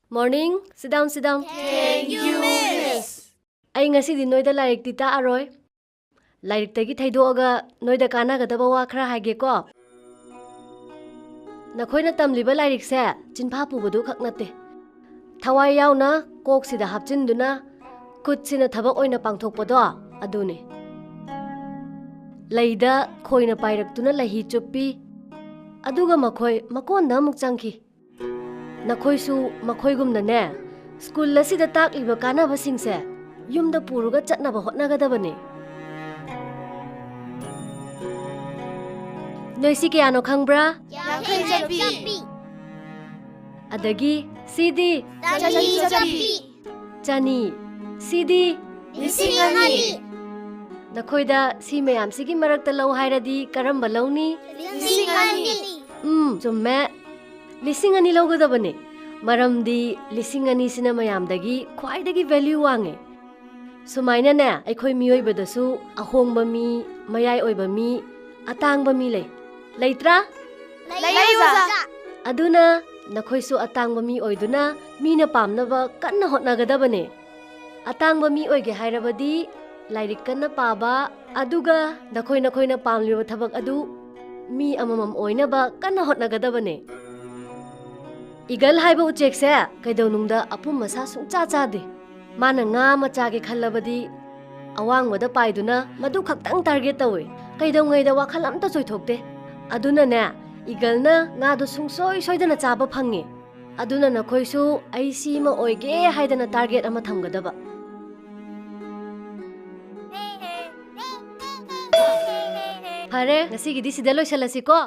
Morning. Sit down, sit down. Thank you, Miss. Ay ngasi di noida lairik ti ta aroy. Lairik tagi thaidoaga noida kanagadaba wa khara haige ko. Nakhoina tamliba lairik se chinpha pubadu khak nate. Thawai yauna kok sida hapchinduna kut sina thabak oina pangthokpado adune. Laida khoina pairaktuna lahi chuppi aduga makhoi makonda amuk changki. Nakhoisu makhoigumna ne school lasida takliba kanaba singse yumda puruga chatnaba hotnagadabane. Noisi kayano khangbra? Yankay Japi. Adagi CD Japi. Chani CD Lisingani. Nakhoida si mayam sigi marakta law hairadi karamba lawni? Lisingani. Chumme Lisingani lawgadabane. Maramdi Lisingani sina mayamdagi khwaidagi value wange. Sumaina ne aikhoi miyoibadasu ahongba mi, mayai oiba mi, atangba mi lay. Laitra? Layuza. Aduna nakhoisu atangba mi oiduna mina pamnaba kanna hotnagadabane. Atangba mi oige hairabadi lairik kanna paba aduga nakhoina pamliba thabak adu mi amamam oinaba kanna hotnagadabane. Igal haiba uchekse kaidonungda apum masa sungcha chade. Mana nga machage khallabadi awangwada paiduna madu khaktang target tawe. Kaidongaida wakhal amta choithokte. Aduna ne igalna nga do sungsoi soidana chaba phange. Aduna nakhoisu ai sima oige haidana target ama thamgadaba. Phare ngasigi di sida loisalasi ko.